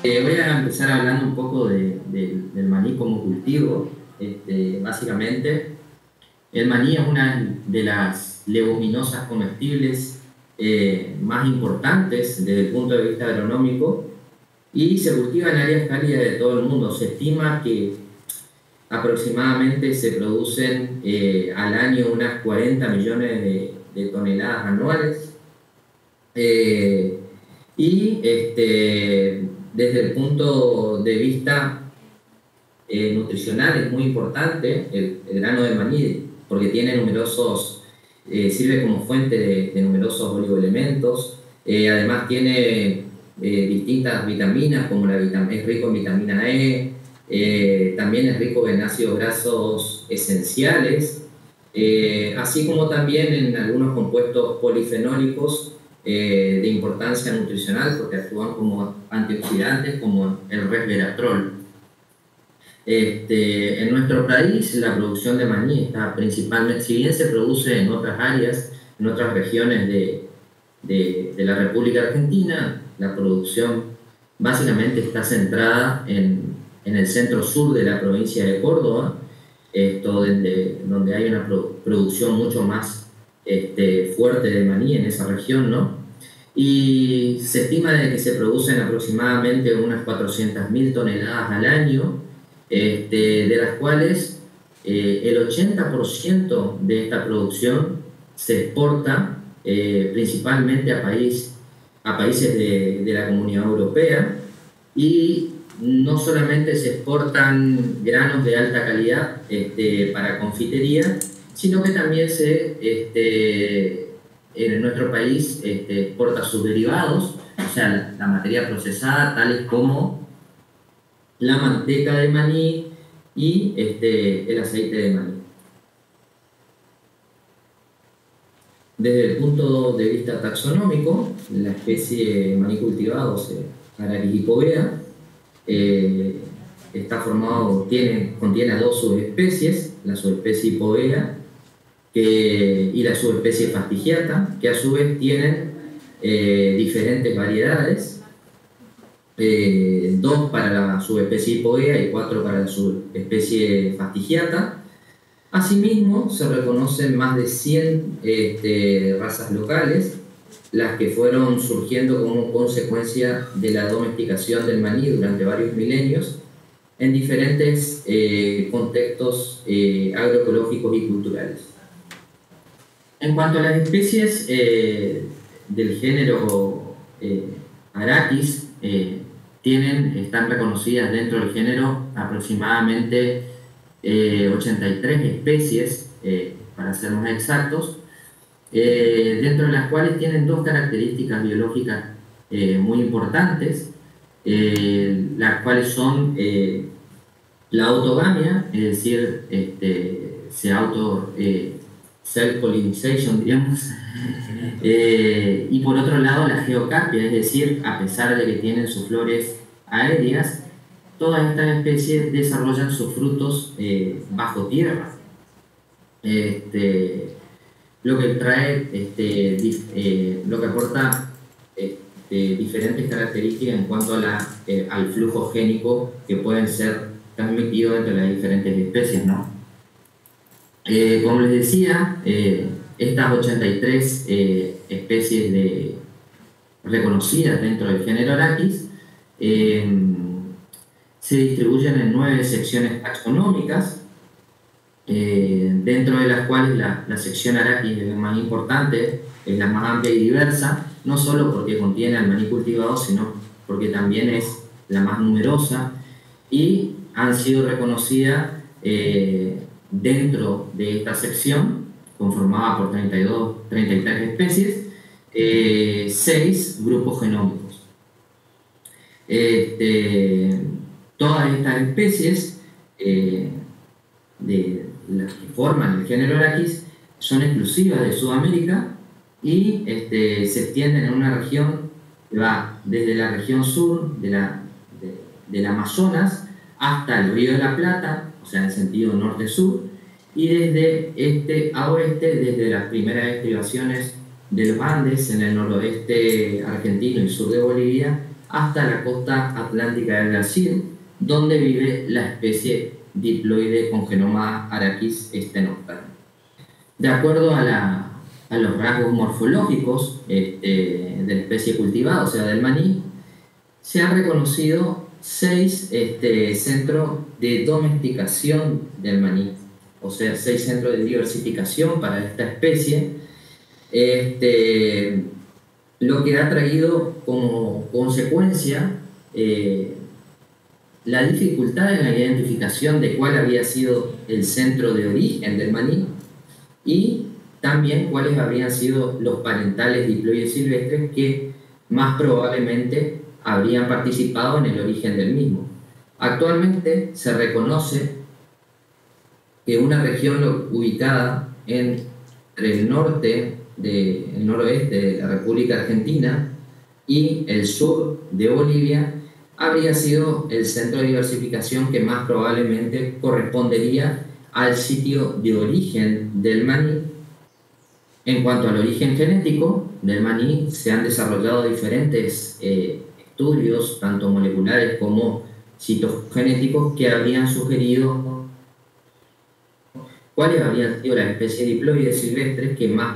Voy a empezar hablando un poco del maní como cultivo. Básicamente, el maní es una de las leguminosas comestibles más importantes desde el punto de vista agronómico y se cultiva en áreas cálidas de todo el mundo. Se estima que aproximadamente se producen al año unas 40 millones de toneladas anuales. Desde el punto de vista nutricional es muy importante el grano de maní porque tiene sirve como fuente de numerosos oligoelementos. Además tiene distintas vitaminas, como es rico en vitamina E, también es rico en ácidos grasos esenciales, así como también en algunos compuestos polifenólicos de importancia nutricional porque actúan como antioxidantes, como el resveratrol. En nuestro país la producción de maní está principalmente, si bien se produce en otras áreas, en otras regiones de la República Argentina, la producción básicamente está centrada en el centro sur de la provincia de Córdoba, donde hay una producción mucho más fuerte de maní en esa región, ¿no? Y se estima de que se producen aproximadamente unas 400.000 toneladas al año, de las cuales el 80% de esta producción se exporta principalmente a países de la Comunidad Europea, y no solamente se exportan granos de alta calidad para confitería, sino que también en nuestro país exporta sus derivados, o sea, la materia procesada, tales como la manteca de maní y el aceite de maní. Desde el punto de vista taxonómico, la especie maní cultivado, Arachis hipovea, contiene a dos subespecies, la subespecie hipovea y la subespecie fastigiata, que a su vez tienen diferentes variedades, 2 para la subespecie hipovea y 4 para la subespecie fastigiata. Asimismo, se reconocen más de 100 razas locales, las que fueron surgiendo como consecuencia de la domesticación del maní durante varios milenios en diferentes contextos agroecológicos y culturales. En cuanto a las especies del género Arachis, están reconocidas dentro del género aproximadamente 83 especies, para ser más exactos, dentro de las cuales tienen dos características biológicas muy importantes, las cuales son la autogamia, es decir, self-pollinization, digamos, y por otro lado la geocarpia, es decir, a pesar de que tienen sus flores aéreas, todas estas especies desarrollan sus frutos bajo tierra. Lo que aporta diferentes características en cuanto al flujo génico que pueden ser transmitidos entre las diferentes especies, ¿no? Como les decía, estas 83 especies reconocidas dentro del género Arachis se distribuyen en 9 secciones taxonómicas, dentro de las cuales la sección Arachis es la más importante, es la más amplia y diversa, no solo porque contiene al maní cultivado, sino porque también es la más numerosa, y han sido reconocidas dentro de esta sección, conformada por 33 especies, 6 grupos genómicos. Todas estas especies de las que forman el género Arachis son exclusivas de Sudamérica y se extienden en una región que va desde la región sur del Amazonas hasta el Río de la Plata, o sea, en sentido norte-sur, y desde este a oeste, desde las primeras estribaciones de los Andes en el noroeste argentino y sur de Bolivia hasta la costa atlántica del Brasil, donde vive la especie diploide con genoma Arachis stenopter. De acuerdo a los rasgos morfológicos de la especie cultivada, o sea, del maní, se han reconocido 6 centros de domesticación del maní, o sea, 6 centros de diversificación para esta especie, lo que ha traído como consecuencia la dificultad en la identificación de cuál había sido el centro de origen del maní y también cuáles habrían sido los parentales diploides silvestres que más probablemente habrían participado en el origen del mismo. Actualmente se reconoce que una región ubicada entre el noroeste de la República Argentina y el sur de Bolivia habría sido el centro de diversificación que más probablemente correspondería al sitio de origen del maní. En cuanto al origen genético del maní, se han desarrollado diferentes estudios, tanto moleculares como citogenéticos, que habrían sugerido cuáles habrían sido las especies diploides silvestres que más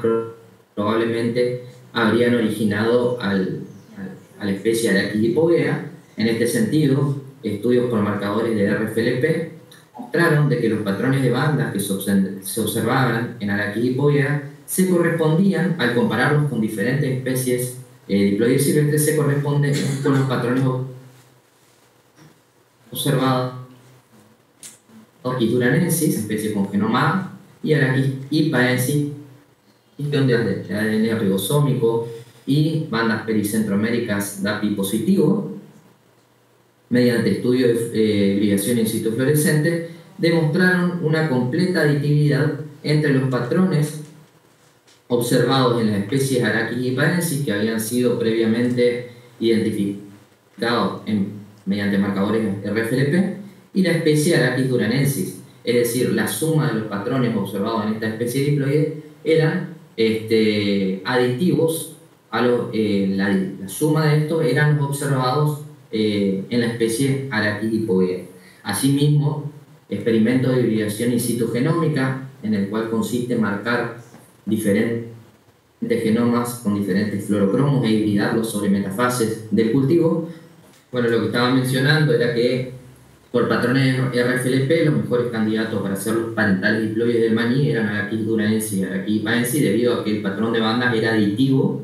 probablemente habrían originado a la especie Arachis hipovea. En este sentido, estudios por marcadores de RFLP mostraron de que los patrones de bandas que se observaban en Arachis hipovea se correspondían, al compararlos con diferentes especies diploides silvestres, se corresponden con los patrones observados Arachis duranensis, especie con genoma A, y Arachis hipaensis, de ADN ribosómico y bandas pericentroméricas DAPI positivo, mediante estudios de hibridación in situ fluorescente, demostraron una completa aditividad entre los patrones observados en las especies Arachis hipaensis, que habían sido previamente identificados mediante marcadores RFLP, y la especie Arachis duranensis. Es decir, la suma de los patrones observados en esta especie diploide eran aditivos a la suma de estos eran los observados en la especie Arachis hipovea. Asimismo, experimentos de hibridación in situ genómica, en el cual consiste en marcar diferentes genomas con diferentes fluorocromos e hibridarlos sobre metafases del cultivo. Bueno, lo que estaba mencionando era que por patrones RFLP los mejores candidatos para ser los parentales diploides del maní eran Arachis duranensis y Arachis hipaensis, debido a que el patrón de bandas era aditivo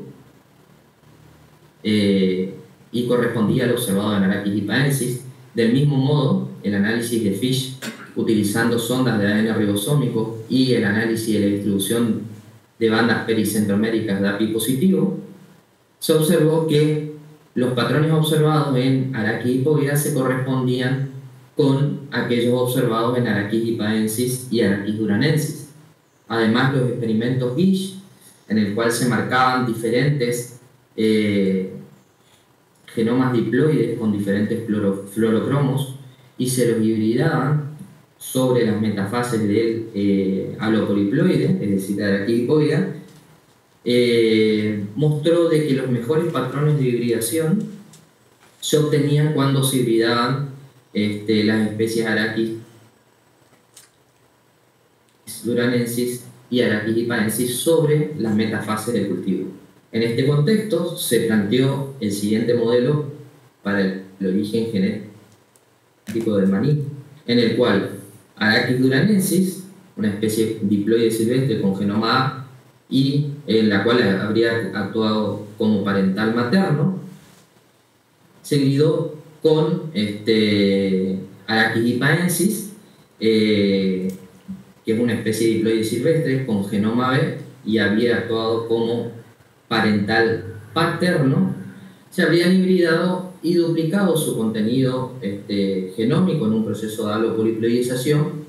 y correspondía al observado en Arachis hipaensis. Del mismo modo, el análisis de Fish utilizando sondas de ADN ribosómico y el análisis de la distribución de bandas pericentroméricas DAPI positivo, se observó que los patrones observados en Arachis hipovea se correspondían con aquellos observados en Arachis hipaensis y Arachis duranensis. Además, los experimentos Gish, en el cual se marcaban diferentes genomas diploides con diferentes fluorocromos y se los hibridaban sobre las metafases del halopoliploide, es decir, de Arachis hipovea, mostró de que los mejores patrones de hibridación se obtenían cuando se hibridaban las especies Arachis duranensis y Arachis hipaensis sobre las metafases del cultivo. En este contexto se planteó el siguiente modelo para el origen genético del maní, en el cual Arachis duranensis, una especie diploide silvestre con genoma A y en la cual habría actuado como parental materno, seguido con Arachis hipaensis, que es una especie diploide silvestre con genoma B y habría actuado como parental paterno. Se habrían hibridado y duplicado su contenido genómico en un proceso de halopoliploidización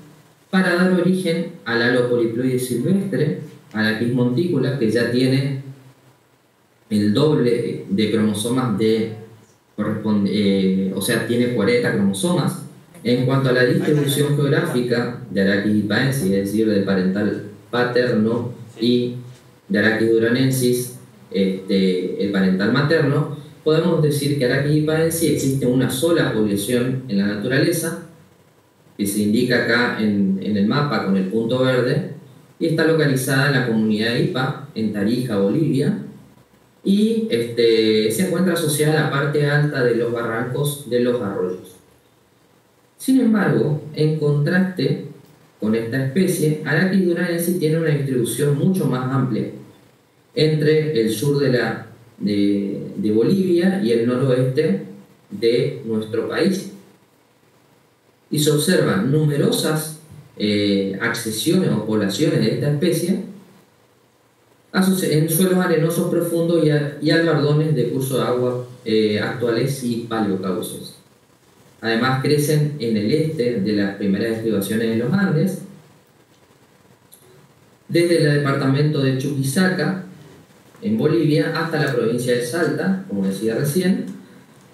para dar origen al halopoliploide silvestre, Arachis monticula, que ya tiene el doble de cromosomas o sea, tiene 40 cromosomas. En cuanto a la distribución geográfica de Arachis hipaensis, es decir, de parental paterno, y de Arachis duranensis, el parental materno, podemos decir que Arachis hipaensis existe una sola población en la naturaleza, que se indica acá en el mapa con el punto verde, y está localizada en la comunidad de Ipa, en Tarija, Bolivia, y se encuentra asociada a la parte alta de los barrancos de los arroyos. Sin embargo, en contraste con esta especie, Arachis duranensis tiene una distribución mucho más amplia entre el sur de Bolivia y el noroeste de nuestro país. Y se observan numerosas accesiones o poblaciones de esta especie en suelos arenosos profundos y albardones de curso de agua actuales y paleocausos. Además crecen en el este de las primeras estribaciones de los Andes, desde el departamento de Chuquisaca, en Bolivia, hasta la provincia de Salta, como decía recién,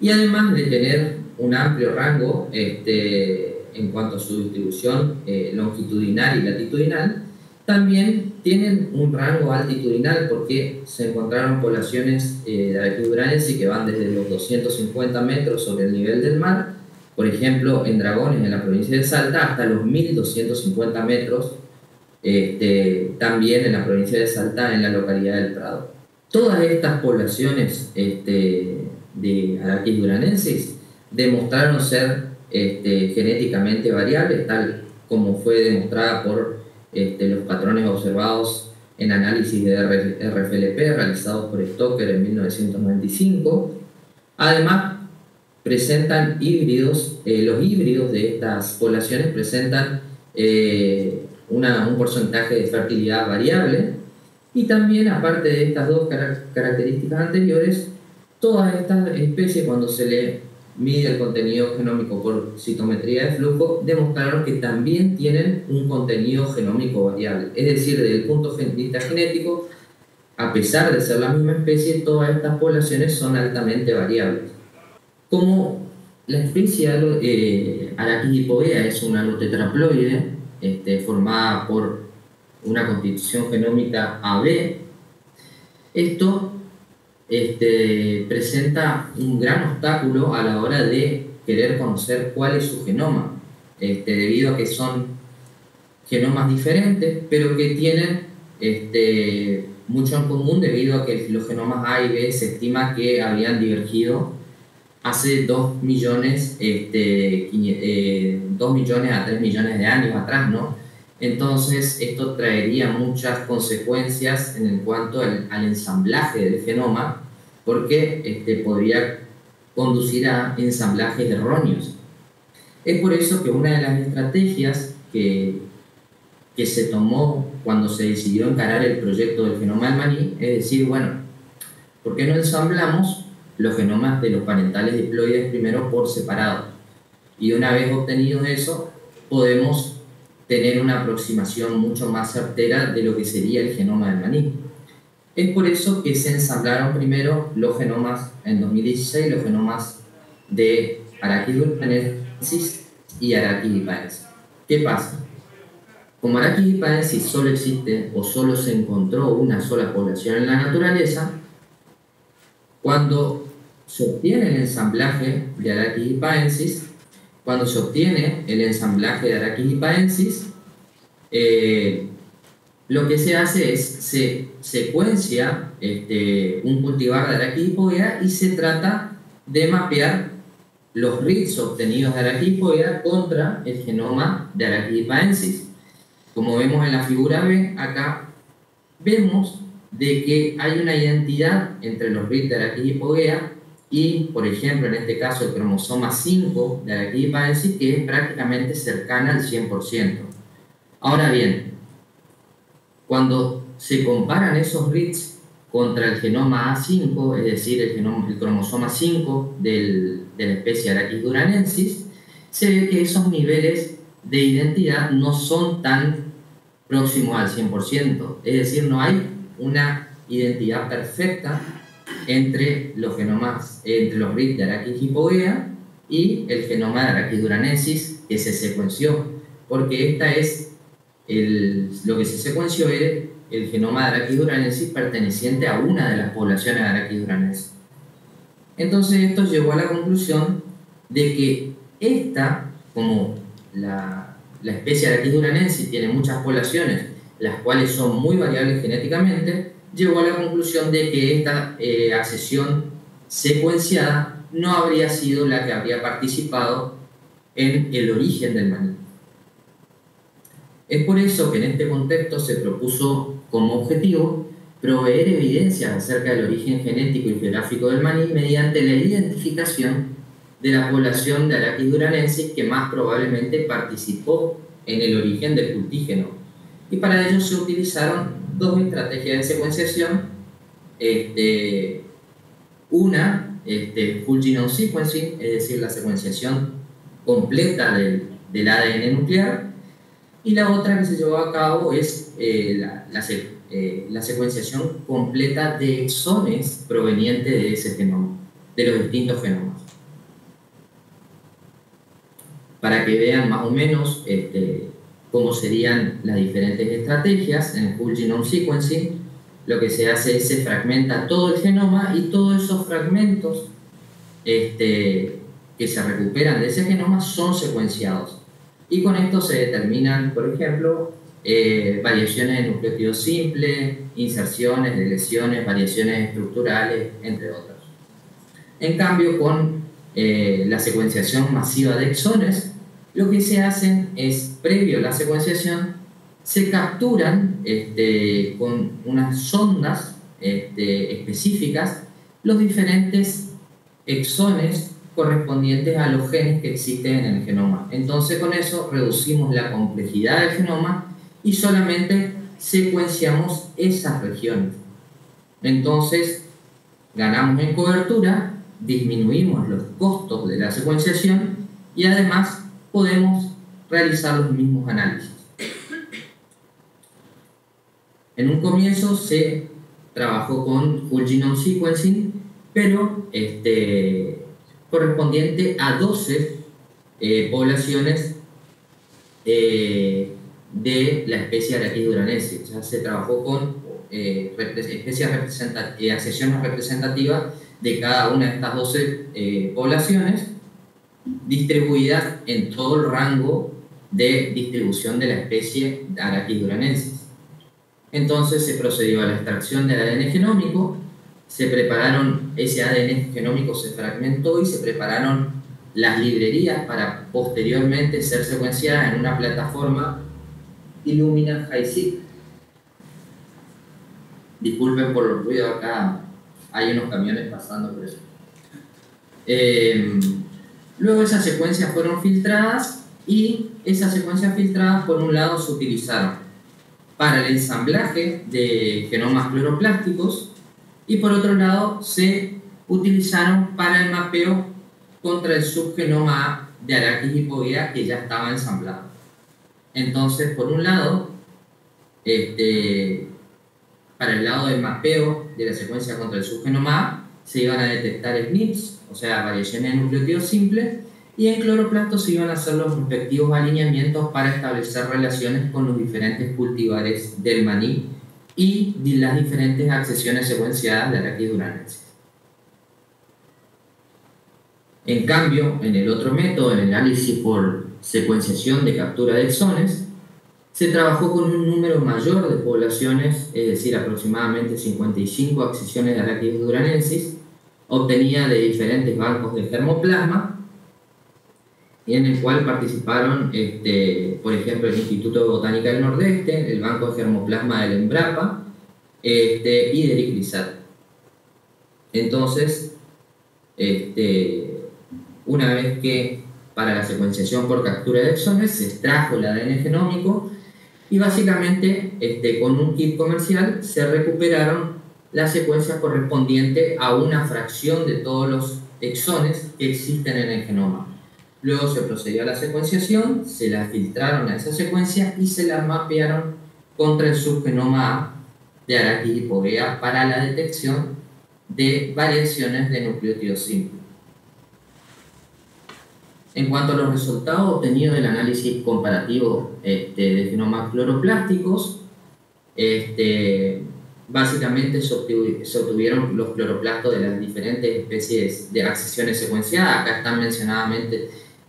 y además de tener un amplio rango en cuanto a su distribución longitudinal y latitudinal, también tienen un rango altitudinal porque se encontraron poblaciones de Arachis duranensis que van desde los 250 metros sobre el nivel del mar, por ejemplo en Dragones, en la provincia de Salta, hasta los 1250 metros, también en la provincia de Salta, en la localidad del Prado. Todas estas poblaciones de Arachis duranensis demostraron ser genéticamente variables, tal como fue demostrada por los patrones observados en análisis de RFLP realizados por Stocker en 1995. Además, presentan híbridos, los híbridos de estas poblaciones presentan un porcentaje de fertilidad variable, y también, aparte de estas dos características anteriores, todas estas especies, cuando se le mide el contenido genómico por citometría de flujo, demostraron que también tienen un contenido genómico variable. Es decir, desde el punto de vista genético, a pesar de ser la misma especie, todas estas poblaciones son altamente variables. Como la especie Arachis hipovea es una alotetraploide formada por una constitución genómica AB, esto presenta un gran obstáculo a la hora de querer conocer cuál es su genoma, debido a que son genomas diferentes, pero que tienen mucho en común, debido a que los genomas A y B se estima que habían divergido hace 2 millones, 2 millones a 3 millones de años atrás, ¿no? Entonces, esto traería muchas consecuencias en cuanto al ensamblaje del genoma, porque podría conducir a ensamblajes erróneos. Es por eso que una de las estrategias que se tomó cuando se decidió encarar el proyecto del genoma del maní es decir, bueno, ¿por qué no ensamblamos los genomas de los parentales diploides primero por separado? Y una vez obtenido eso, podemos tener una aproximación mucho más certera de lo que sería el genoma del maní. Es por eso que se ensamblaron primero los genomas en 2016, los genomas de Arachis duranensis y Arachis hipaensis. ¿Qué pasa? Como Arachis hipaensis solo existe o solo se encontró una sola población en la naturaleza, cuando se obtiene el ensamblaje de Arachis hipaensis, lo que se hace es se secuencia un cultivar de Arachis hipovea y se trata de mapear los RITs obtenidos de Arachis hipovea contra el genoma de Arachis hipaensis. Como vemos en la figura B, acá vemos de que hay una identidad entre los RITs de Arachis hipovea y, por ejemplo, en este caso, el cromosoma 5 de Arachis hipaensis, que es prácticamente cercana al 100%. Ahora bien, cuando se comparan esos RITs contra el genoma A5, es decir, el cromosoma 5 de la especie Arachis duranensis, se ve que esos niveles de identidad no son tan próximos al 100%. Es decir, no hay una identidad perfecta entre los RIT de Arachis hipovea y el genoma de Arachis duranensis que se secuenció, porque lo que se secuenció es el genoma de Arachis duranensis perteneciente a una de las poblaciones de Arachis duranensis. Entonces esto llevó a la conclusión de que esta, como la especie Arachis duranensis tiene muchas poblaciones, las cuales son muy variables genéticamente, llegó a la conclusión de que esta accesión secuenciada no habría sido la que habría participado en el origen del maní. Es por eso que en este contexto se propuso como objetivo proveer evidencias acerca del origen genético y geográfico del maní mediante la identificación de la población de Arachis duranensis que más probablemente participó en el origen del cultígeno. Y para ello se utilizaron dos estrategias de secuenciación. Una, Whole Genome Sequencing, es decir, la secuenciación completa del ADN nuclear, y la otra que se llevó a cabo es la secuenciación completa de exones provenientes de ese genoma, de los distintos genomas. Para que vean más o menos cómo serían las diferentes estrategias en Whole Genome Sequencing, lo que se hace es se fragmenta todo el genoma y todos esos fragmentos que se recuperan de ese genoma son secuenciados. Y con esto se determinan, por ejemplo, variaciones de nucleótido simple, inserciones, deleciones, variaciones estructurales, entre otros. En cambio, con la secuenciación masiva de exones, lo que se hacen es, previo a la secuenciación, se capturan con unas sondas específicas los diferentes exones correspondientes a los genes que existen en el genoma. Entonces con eso reducimos la complejidad del genoma y solamente secuenciamos esas regiones. Entonces ganamos en cobertura, disminuimos los costos de la secuenciación y además podemos realizar los mismos análisis. En un comienzo se trabajó con Whole Genome Sequencing, pero correspondiente a 12 poblaciones de la especie Arachis duranensis. O sea, se trabajó con accesiones representativas de cada una de estas 12 poblaciones, distribuidas en todo el rango de distribución de la especie Arachis duranensis. Entonces se procedió a la extracción del ADN genómico, ese ADN genómico se fragmentó y se prepararon las librerías para posteriormente ser secuenciadas en una plataforma Illumina HiSeq. Disculpen por los ruidos acá, hay unos camiones pasando por eso. Luego esas secuencias fueron filtradas y esas secuencias filtradas por un lado se utilizaron para el ensamblaje de genomas cloroplásticos y por otro lado se utilizaron para el mapeo contra el subgenoma A de Arachis hipovea que ya estaba ensamblado. Entonces, por un lado, para el lado del mapeo de la secuencia contra el subgenoma A, se iban a detectar SNPs, o sea, variaciones de nucleótido simple, y en cloroplastos se iban a hacer los respectivos alineamientos para establecer relaciones con los diferentes cultivares del maní y las diferentes accesiones secuenciadas de Arachis duranensis. En cambio, en el otro método, en el análisis por secuenciación de captura de exones, se trabajó con un número mayor de poblaciones, es decir, aproximadamente 55 accesiones de Arachis duranensis, obtenida de diferentes bancos de germoplasma, y en el cual participaron, por ejemplo, el Instituto de Botánica del Nordeste, el Banco de Germoplasma del Embrapa y del ICRISAT. Entonces, una vez que para la secuenciación por captura de exones se extrajo el ADN genómico y básicamente con un kit comercial se recuperaron las secuencias correspondientes a una fracción de todos los exones que existen en el genoma. Luego se procedió a la secuenciación, se las filtraron a esa secuencia y se las mapearon contra el subgenoma A de Arachis hipovea para la detección de variaciones de nucleótido simple. En cuanto a los resultados obtenidos del análisis comparativo de genomas cloroplásticos, básicamente se obtuvieron los cloroplastos de las diferentes especies de accesiones secuenciadas. Acá están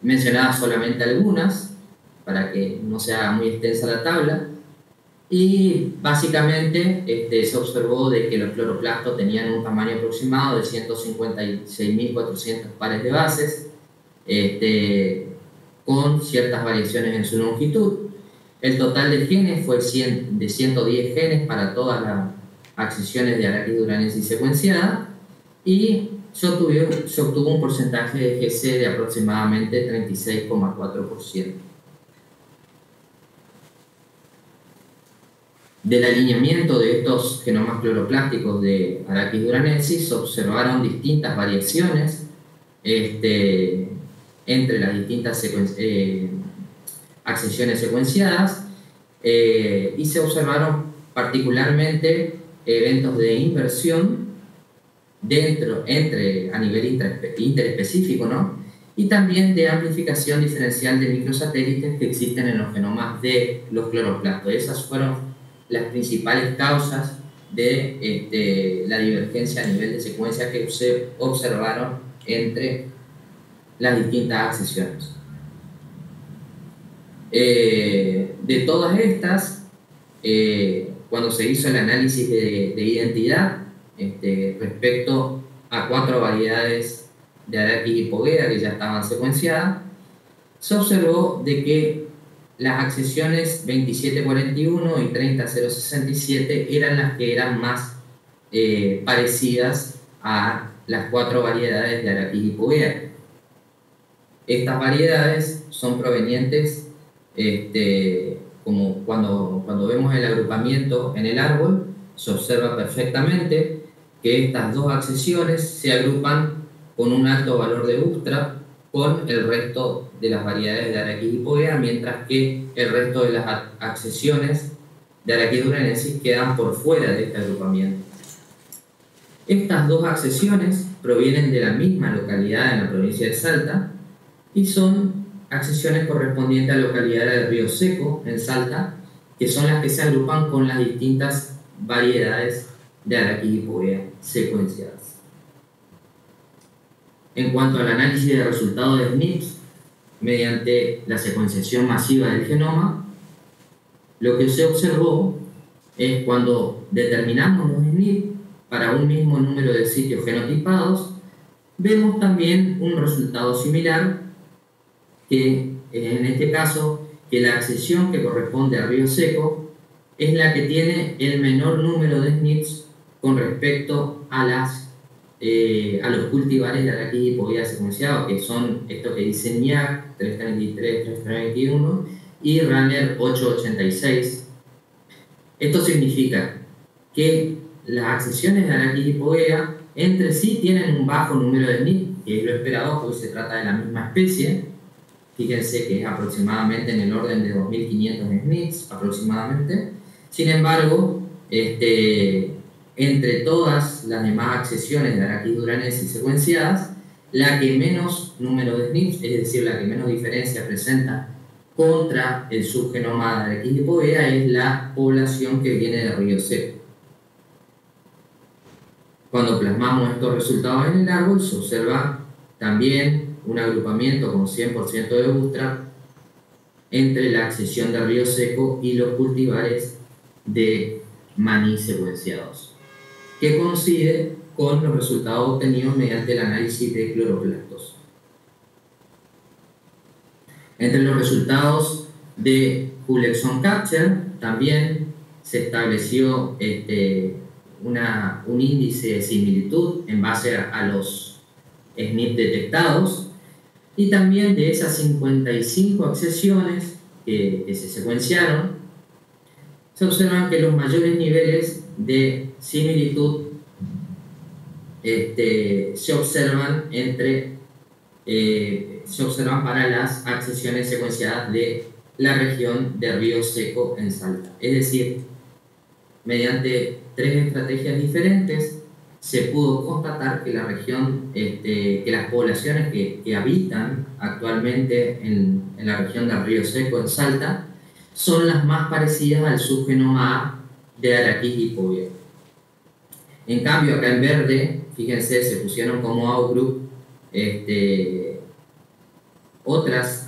mencionadas solamente algunas, para que no sea muy extensa la tabla. Y básicamente se observó de que los cloroplastos tenían un tamaño aproximado de 156.400 pares de bases, con ciertas variaciones en su longitud. El total de genes fue de 110 genes para todas las accesiones de Arachiduranesis secuenciada, y se obtuvo un porcentaje de GC de aproximadamente 36,4%. Del alineamiento de estos genomas cloroplásticos de Arachiduranesis se observaron distintas variaciones entre las distintas accesiones secuenciadas, y se observaron particularmente eventos de inversión a nivel interespecífico, ¿no? Y también de amplificación diferencial de microsatélites que existen en los genomas de los cloroplastos. Esas fueron las principales causas de la divergencia a nivel de secuencia que se observaron entre las distintas accesiones. De todas estas, cuando se hizo el análisis de identidad respecto a 4 variedades de Arachis hipogea que ya estaban secuenciadas, se observó de que las accesiones 2741 y 30067 eran las que eran más parecidas a las 4 variedades de Arachis hipogea. Estas variedades son provenientes, como cuando vemos el agrupamiento en el árbol, se observa perfectamente que estas 2 accesiones se agrupan con un alto valor de bootstrap con el resto de las variedades de Arachis hipogea, mientras que el resto de las accesiones de Arachiduranesis quedan por fuera de este agrupamiento. Estas 2 accesiones provienen de la misma localidad en la provincia de Salta y son accesiones correspondientes a la localidad de Río Seco, en Salta, que son las que se agrupan con las distintas variedades de Arachis hipogea secuenciadas. En cuanto al análisis de resultados de SNPs mediante la secuenciación masiva del genoma, lo que se observó es cuando determinamos los SNPs para un mismo número de sitios genotipados, vemos también un resultado similar, que en este caso, que la accesión que corresponde a Río Seco es la que tiene el menor número de SNPs con respecto a los cultivares de Arachis hipogea secuenciados, que son estos que dicen NIAC 333, 321 y Runner 886. Esto significa que las accesiones de Arachis hipogea entre sí tienen un bajo número de SNPs, que es lo esperado porque se trata de la misma especie. Fíjense que es aproximadamente en el orden de 2500 SNPs aproximadamente. Sin embargo, entre todas las demás accesiones de Arachiduranesis secuenciadas, la que menos número de SNPs, es decir, la que menos diferencia presenta contra el subgenoma de Arachis hipogea, es la población que viene de Río Seco. Cuando plasmamos estos resultados en el árbol, se observa también un agrupamiento con 100% de bootstrap entre la accesión de Río Seco y los cultivares de maní secuenciados, que coincide con los resultados obtenidos mediante el análisis de cloroplastos. Entre los resultados de Whole Exome Capture también se estableció un índice de similitud en base a los SNP detectados, y también de esas 55 accesiones que se secuenciaron, se observan que los mayores niveles de similitud se observan para las accesiones secuenciadas de la región de Río Seco en Salta. Es decir, mediante 3 estrategias diferentes se pudo constatar que la región, que las poblaciones que habitan actualmente en la región del Río Seco en Salta son las más parecidas al subgenoma A de Arachis hipogea. En cambio, acá en verde, fíjense, se pusieron como outgroup otras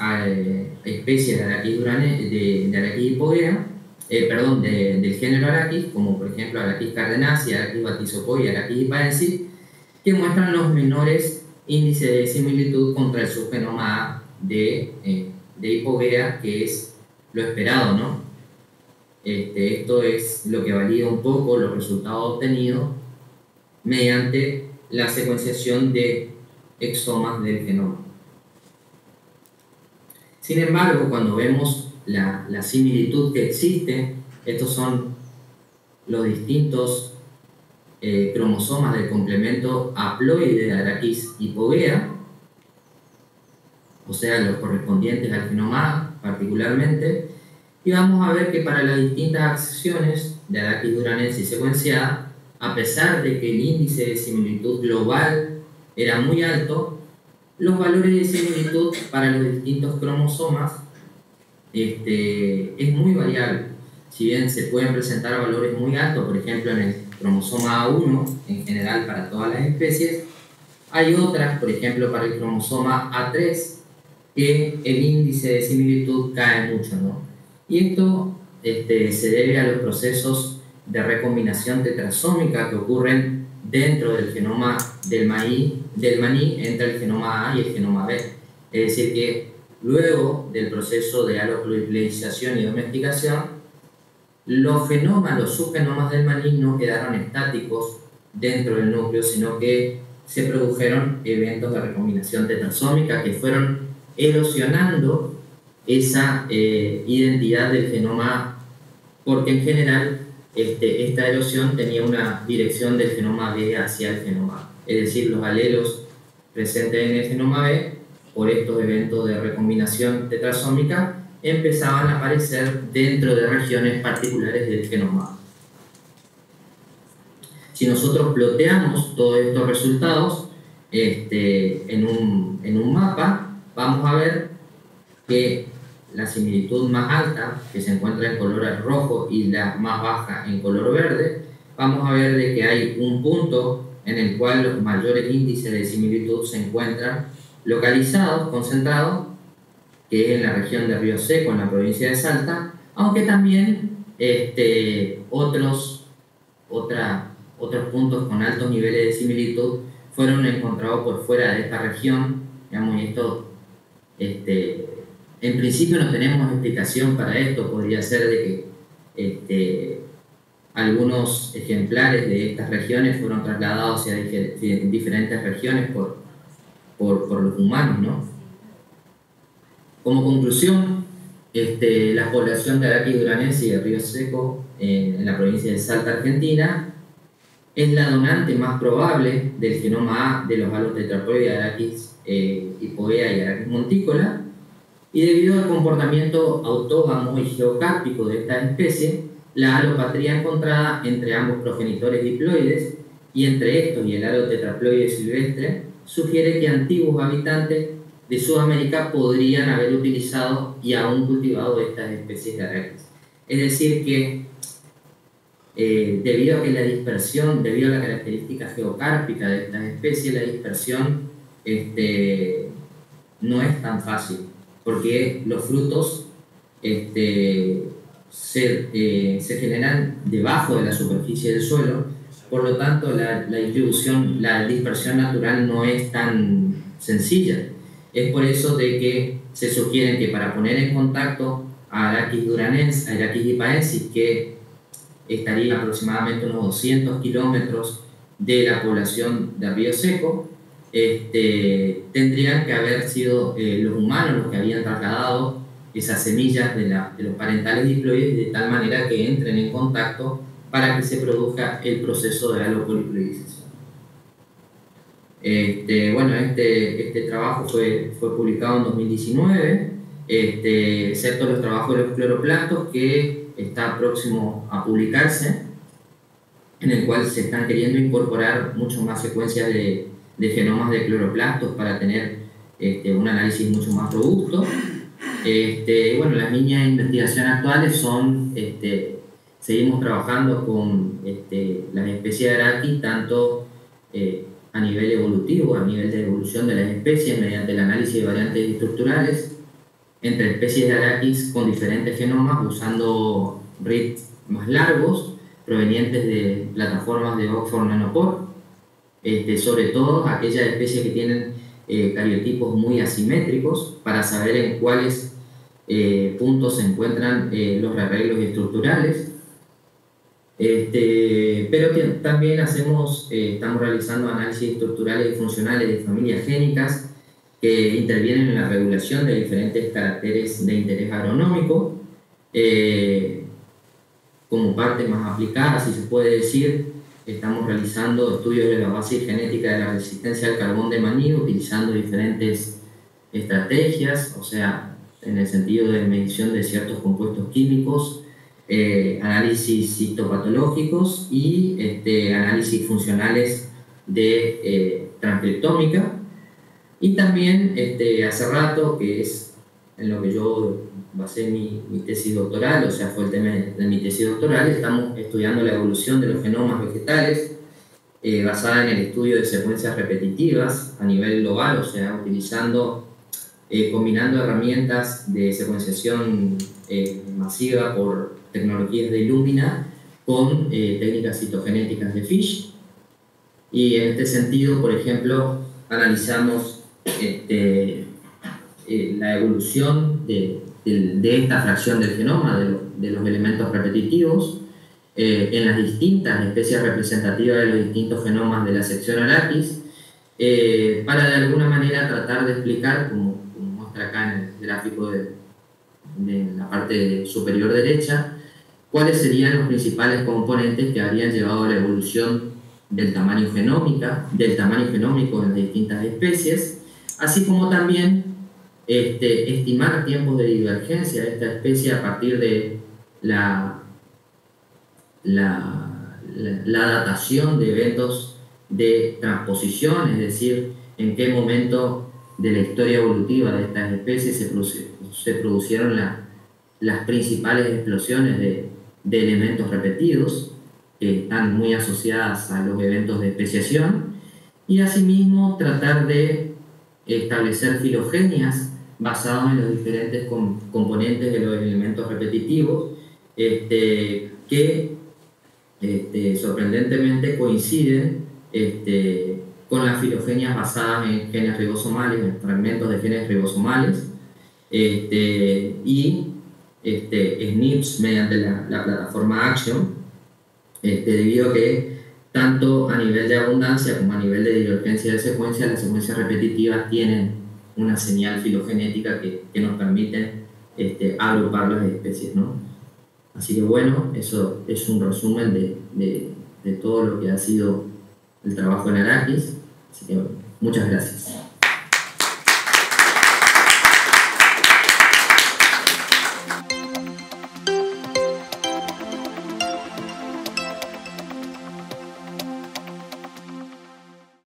especies de Arachis de Arachis hipovea, del género Arachis, como por ejemplo Arachis cardenasi, Arachis batisopoi y Arachis hipaensis, que muestran los menores índices de similitud contra el subgenoma A de hipovea, que es lo esperado, ¿no? Esto es lo que valida un poco los resultados obtenidos mediante la secuenciación de exomas del genoma. Sin embargo, cuando vemos la similitud que existe, estos son los distintos cromosomas del complemento haploide de Arachis hipovea, o sea, los correspondientes al genoma A particularmente, y vamos a ver que para las distintas acciones de Arachis duranensis secuenciada, a pesar de que el índice de similitud global era muy alto, los valores de similitud para los distintos cromosomas es muy variable. Si bien se pueden presentar valores muy altos, por ejemplo en el cromosoma A1, en general para todas las especies, hay otras, por ejemplo para el cromosoma A3, que el índice de similitud cae mucho, ¿no? Y esto se debe a los procesos de recombinación tetrasómica que ocurren dentro del genoma del maní entre el genoma A y el genoma B. Es decir, que luego del proceso de aloploidización y domesticación, los subgenomas del maní no quedaron estáticos dentro del núcleo, sino que se produjeron eventos de recombinación tetrasómica que fueron erosionando esa identidad del genoma A, porque en general esta erosión tenía una dirección del genoma B hacia el genoma A. Es decir, los alelos presentes en el genoma B, por estos eventos de recombinación tetrasómica, empezaban a aparecer dentro de regiones particulares del genoma A. Si nosotros ploteamos todos estos resultados en un mapa, vamos a ver que la similitud más alta, que se encuentra en color rojo, y la más baja en color verde, vamos a ver de que hay un punto en el cual los mayores índices de similitud se encuentran localizados, concentrados, que es en la región de Río Seco, en la provincia de Salta, aunque también otros puntos con altos niveles de similitud fueron encontrados por fuera de esta región, digamos, y esto en principio no tenemos explicación para esto. Podría ser de que algunos ejemplares de estas regiones fueron trasladados hacia diferentes regiones por los humanos, ¿no? Como conclusión, la población de Arachis duranensis de Río Seco en la provincia de Salta, Argentina, es la donante más probable del genoma A de los halotetraploides Arachis hipovea y Arachis monticola, y debido al comportamiento autógamo y geocárpico de esta especie, la alopatría encontrada entre ambos progenitores diploides y entre estos y el halotetraploide silvestre sugiere que antiguos habitantes de Sudamérica podrían haber utilizado y aún cultivado estas especies de Arachis. Es decir que debido a la característica geocárpica de estas especies, la dispersión no es tan fácil, porque los frutos se generan debajo de la superficie del suelo, por lo tanto la dispersión natural no es tan sencilla. Es por eso de que se sugiere que para poner en contacto a Arachis duranensis, a Arachis hipaensis, que estaría aproximadamente unos 200 kilómetros de la población de Río Seco, tendrían que haber sido los humanos los que habían trasladado esas semillas de los parentales diploides de tal manera que entren en contacto para que se produzca el proceso de alopoliploidización. Bueno, este trabajo fue publicado en 2019, excepto los trabajos de los cloroplastos, que está próximo a publicarse, en el cual se están queriendo incorporar mucho más secuencias de genomas de cloroplastos para tener un análisis mucho más robusto. Bueno, las líneas de investigación actuales se seguimos trabajando con las especies de Arachis, tanto a nivel evolutivo, a nivel de evolución de las especies, mediante el análisis de variantes estructurales entre especies de Arachis con diferentes genomas, usando reads más largos, provenientes de plataformas de Oxford Nanopore, sobre todo aquellas especies que tienen cariotipos muy asimétricos, para saber en cuáles puntos se encuentran los arreglos estructurales. Pero también estamos realizando análisis estructurales y funcionales de familias génicas que intervienen en la regulación de diferentes caracteres de interés agronómico, como parte más aplicada, si se puede decir. Estamos realizando estudios de la base genética de la resistencia al carbón de maní, utilizando diferentes estrategias, o sea, en el sentido de medición de ciertos compuestos químicos, análisis citopatológicos y análisis funcionales de transcriptómica. Y también hace rato, que es en lo que yo basé mi tesis doctoral, o sea, fue el tema de mi tesis doctoral, estamos estudiando la evolución de los genomas vegetales basada en el estudio de secuencias repetitivas a nivel global, o sea, combinando herramientas de secuenciación masiva por tecnologías de Illumina con técnicas citogenéticas de FISH. Y en este sentido, por ejemplo, analizamos la evolución de esta fracción del genoma, de los elementos repetitivos, en las distintas especies representativas de los distintos genomas de la sección Arachis, para de alguna manera tratar de explicar, como muestra acá en el gráfico de la parte superior derecha, cuáles serían los principales componentes que habrían llevado a la evolución del tamaño genómico en las distintas especies, así como también estimar tiempos de divergencia de esta especie a partir de la datación de eventos de transposición, es decir, en qué momento de la historia evolutiva de estas especies se producieron las principales explosiones de elementos repetidos, que están muy asociadas a los eventos de especiación, y asimismo tratar de establecer filogenias basadas en los diferentes componentes de los elementos repetitivos, que sorprendentemente coinciden con las filogenias basadas en genes ribosomales, en fragmentos de genes ribosomales, y SNPs mediante la plataforma Action, debido a que tanto a nivel de abundancia como a nivel de divergencia de secuencia, las secuencias repetitivas tienen una señal filogenética que nos permite agrupar las especies, ¿no? Así que bueno, eso es un resumen de todo lo que ha sido el trabajo en Arachis. Así que muchas gracias.